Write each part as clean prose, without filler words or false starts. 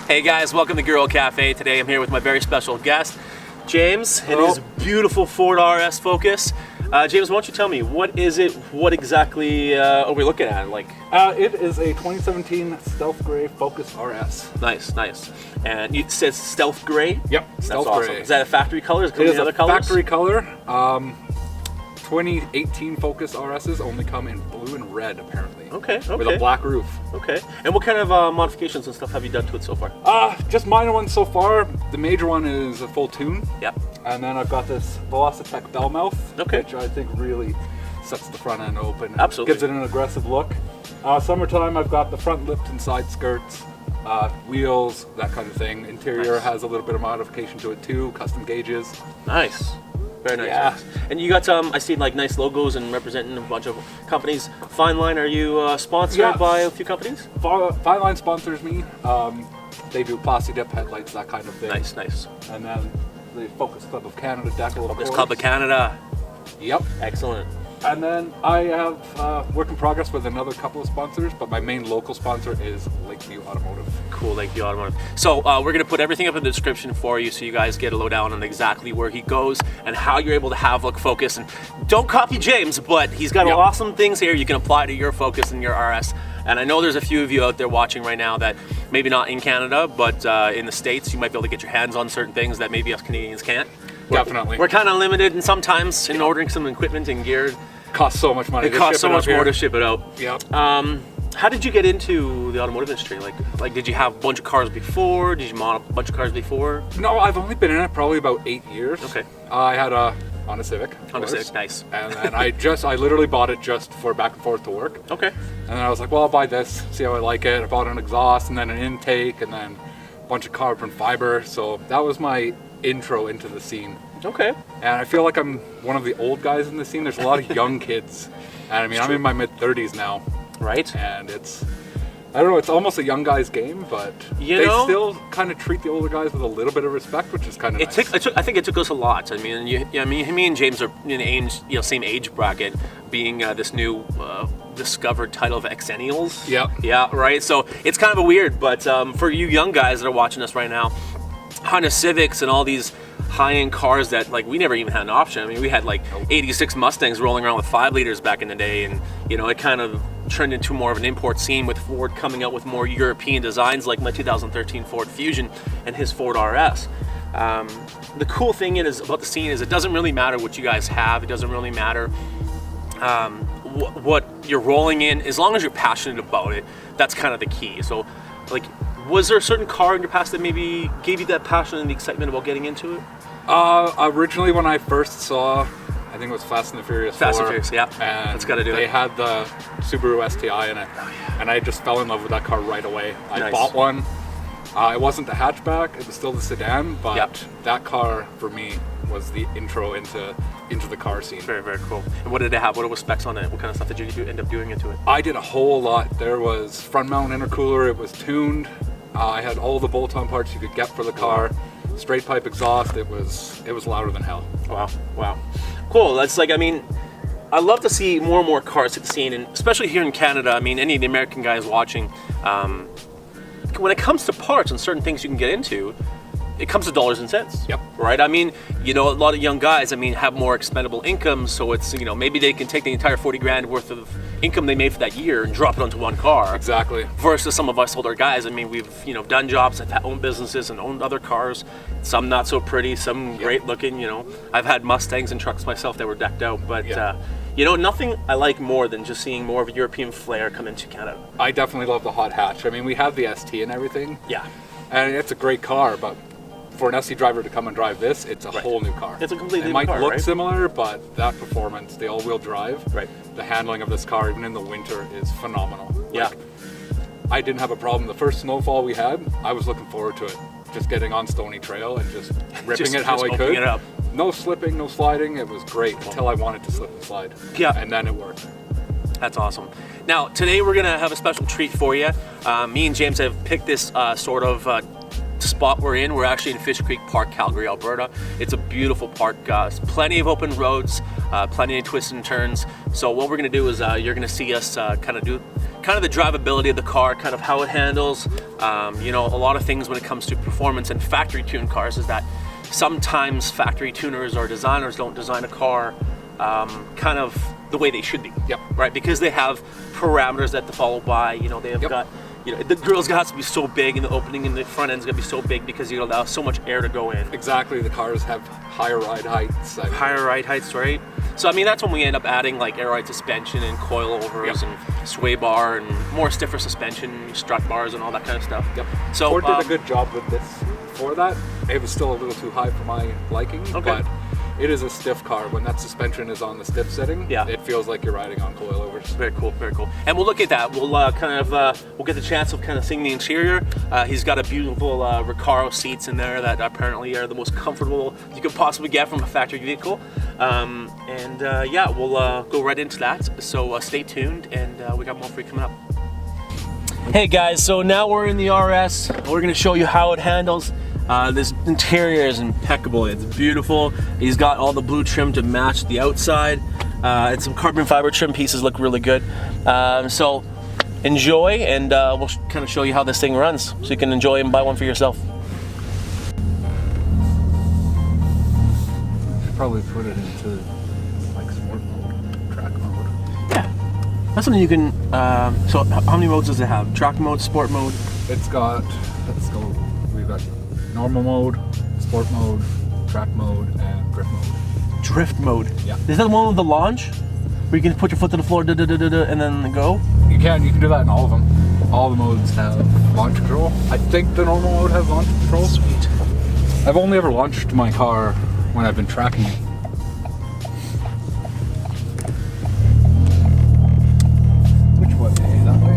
Hey guys, welcome to Girl Cafe. Today I'm here with my very special guest, James, and his beautiful Ford RS Focus. James, why don't you tell me, what is it, what exactly are we looking at? It is a 2017 Stealth Gray Focus RS. Nice. And it says Stealth Gray? Yep, That's Stealth awesome. Gray. Is that a factory color? Is it It is other a colors? factory color. 2018 Focus RSs only come in blue and red, apparently. Okay. With a black roof. Okay. And what kind of modifications and stuff have you done to it so far? Just minor ones so far. The major one is a full tune. Yep. And then I've got this Velocitec bell mouth, Okay. which I think really sets the front end open. Absolutely. Gives it an aggressive look. Summertime, I've got the front lift and side skirts, wheels, that kind of thing. Interior Nice. has a little bit of modification to it too, custom gauges. Nice. Very nice. Yeah. And you got I see like nice logos and representing a bunch of companies. Fine Line, are you sponsored Yeah. by a few companies? Fine Line sponsors me. They do Plasti Dip headlights, that kind of thing. Nice. And then the Focus Club of Canada decal, of Focus course. Club of Canada. Yep. Excellent. And then I have work in progress with another couple of sponsors, but my main local sponsor is Lakeview Automotive. Cool, Lakeview Automotive. So we're going to put everything up in the description for you so you guys get a lowdown on exactly where he goes and how you're able to have look Focus. And don't copy James, but he's got Yep. awesome things here you can apply to your Focus and your RS. And I know there's a few of you out there watching right now that maybe not in Canada, but in the States, you might be able to get your hands on certain things that maybe us Canadians can't. Definitely. We're kind of limited and sometimes in ordering some equipment and gear. Costs so much money. It to costs ship so up much more here. to ship it out. Yep. How did you get into the automotive industry? Like, did you have a bunch of cars before? Did you model a bunch of cars before? No, I've only been in it probably about 8 years. Okay. I had a Honda Civic. of Honda course. Civic, nice. And then I literally bought it just for back and forth to work. Okay. And then I was like, well, I'll buy this, see how I like it. I bought an exhaust and then an intake and then a bunch of carbon fiber. So that was my intro into the scene. Okay. And I feel like I'm one of the old guys in the scene. There's a lot of young kids. And I mean, I'm in my mid-30s now. Right. And I don't know, it's almost a young guy's game, but You they know- still kind of treat the older guys with a little bit of respect, which is kind of nice. I think it took us a lot. I mean, me and James are in the age, same age bracket, being this new discovered title of Xennials. Yep. Yeah, right. So it's kind of a weird, but for you young guys that are watching us right now, Honda Civics and all these high-end cars that like we never even had an option. I mean, we had like 86 Mustangs rolling around with 5 liters back in the day, and it kind of turned into more of an import scene with Ford coming out with more European designs like my 2013 Ford Fusion and his Ford RS. The cool thing is about the scene is it doesn't really matter what you guys have. It doesn't really matter what you're rolling in, as long as you're passionate about it. That's kind of the key. So, like, was there a certain car in your past that maybe gave you that passion and the excitement about getting into it? Originally, when I first saw, I think it was Fast and the Furious 4. Fast and Furious, yeah. And That's gotta do they it. had the Subaru STI in it. And I just fell in love with that car right away. I Nice. bought one. It wasn't the hatchback, it was still the sedan, but Yep. that car, for me, was the intro into the car scene. Very, very cool. And what did it have? What were specs on it? What kind of stuff did you end up doing into it? I did a whole lot. There was front mount intercooler, it was tuned. I had all the bolt-on parts you could get for the car. Straight pipe exhaust, it was louder than hell. Wow. Cool. That's like, I mean, I love to see more and more cars hit the scene, and especially here in Canada. I mean, any of the American guys watching, when it comes to parts and certain things you can get into, it comes to dollars and cents. Yep. Right? I mean, a lot of young guys, have more expendable income, so it's, maybe they can take the entire 40 grand worth of income they made for that year and drop it onto one car. Exactly. Versus some of us older guys, we've, done jobs, I've owned businesses and owned other cars, some not so pretty, some great looking, I've had Mustangs and trucks myself that were decked out, but nothing I like more than just seeing more of a European flair come into Canada. I definitely love the hot hatch. I mean, we have the ST and everything. Yeah. And it's a great car, but for an ST driver to come and drive this, it's a whole new car. It's a completely It new might car, look right? similar, but that performance, the all-wheel drive, Right. the handling of this car, even in the winter, is phenomenal. Yeah. Like, I didn't have a problem. The first snowfall we had, I was looking forward to it. Just getting on Stony Trail and just ripping it how just I opening could. it up. No slipping, no sliding. It was great until I wanted to slip and slide. Yeah. And then it worked. That's awesome. Now, today we're going to have a special treat for you. Me and James have picked this spot we're in. We're actually in Fish Creek Park, Calgary, Alberta. It's a beautiful park. Plenty of open roads, plenty of twists and turns. So what we're gonna do is you're gonna see us kind of do the drivability of the car, kind of how it handles. You know, a lot of things when it comes to performance and factory tuned cars is that sometimes factory tuners or designers don't design a car kind of the way they should be. Yep. Right, because they have parameters that to follow by. You know, they have got, you know, the grill's got to be so big and the opening in the front end's gonna be so big because you allow so much air to go in. Exactly, the cars have higher ride heights. Higher ride heights, right? So I mean, that's when we end up adding like air ride suspension and coilovers and sway bar and more stiffer suspension, strut bars and all that kind of stuff. Yep. So Ford did a good job with this. For that, it was still a little too high for my liking, but it is a stiff car. When that suspension is on the stiff setting, it feels like you're riding on coilovers. Very cool, very cool. And we'll look at that. We'll we'll get the chance of kind of seeing the interior. He's got a beautiful Recaro seats in there that apparently are the most comfortable you could possibly get from a factory vehicle. Yeah, we'll go right into that. So stay tuned, and we got more for you coming up. Hey guys, so now we're in the RS. We're gonna show you how it handles. This interior is impeccable. It's beautiful. He's got all the blue trim to match the outside. And some carbon fiber trim pieces look really good. So enjoy, and we'll kind of show you how this thing runs so you can enjoy and buy one for yourself. Should probably put it into like sport mode, track mode. Yeah, that's something you can. So how many modes does it have? Track mode, sport mode? It's got, let's go, we've got normal mode, sport mode, track mode, and drift mode. Drift mode? Yeah. Is that the one with the launch? Where you can put your foot to the floor, and then go? You can do that in all of them. All the modes have launch control. I think the normal mode has launch control. Sweet. I've only ever launched my car when I've been tracking it. Which way? That way?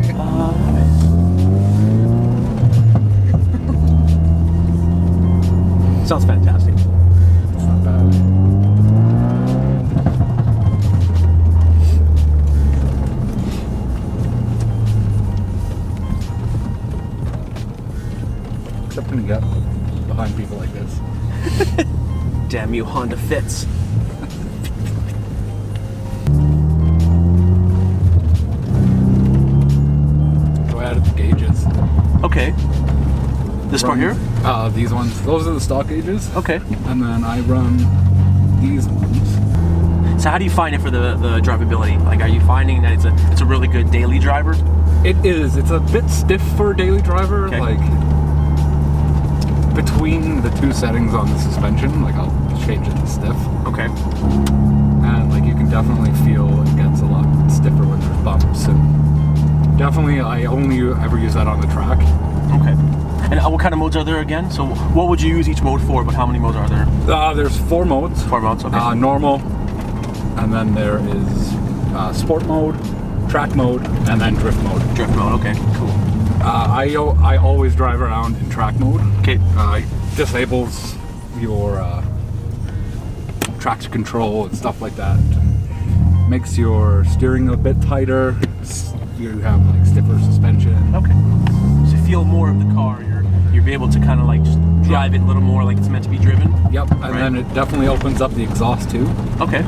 Sounds fantastic. It's not bad. Except when you get behind people like this. Damn you, Honda Fits. So I added the gauges. Okay. This part here? These ones. Those are the stock gauges. Okay. And then I run these ones. So how do you find it for the drivability? Like, are you finding that it's a really good daily driver? It is. It's a bit stiff for a daily driver. Okay. Like between the two settings on the suspension, like I'll change it to stiff. Okay. And like you can definitely feel it gets a lot stiffer when there's bumps. And definitely, I only ever use that on the track. Okay. And what kind of modes are there again? So what would you use each mode for, but how many modes are there? There's 4 modes. 4 modes, okay. Normal, and then there is sport mode, track mode, and then drift mode. Drift mode, okay, cool. I always drive around in track mode. Okay. It disables your traction control and stuff like that. Makes your steering a bit tighter. You have like stiffer suspension. Okay. So you feel more of the car. You'll be able to kind of like just drive it a little more like it's meant to be driven. Yep, and then it definitely opens up the exhaust too. Okay.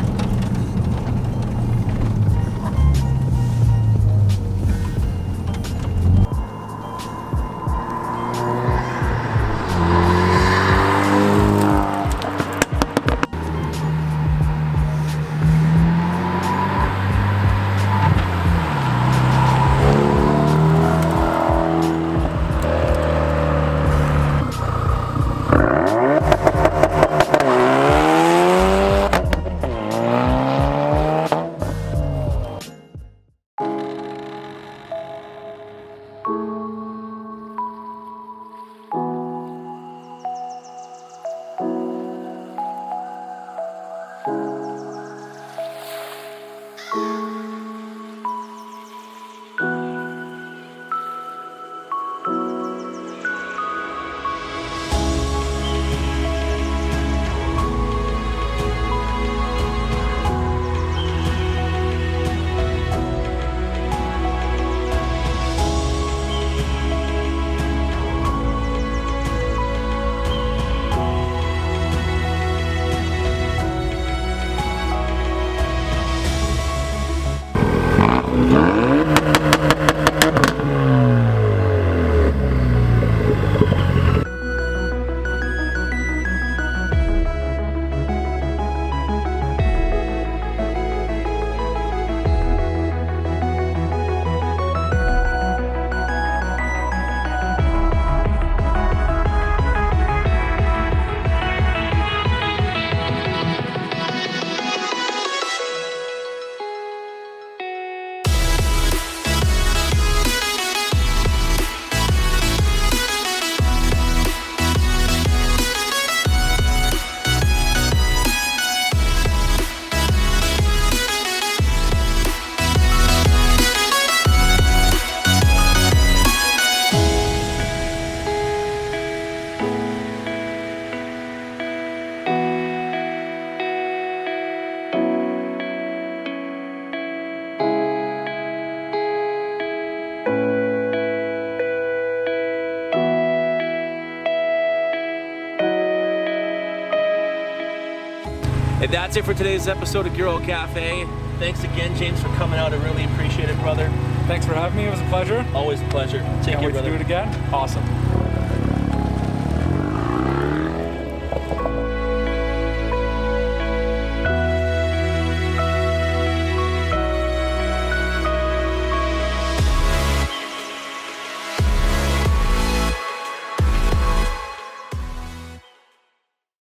And that's it for today's episode of Gear Oil Cafe. Thanks again, James, for coming out. I really appreciate it, brother. Thanks for having me. It was a pleasure. Always a pleasure. Take Can't care, wait brother. to do it again. Awesome.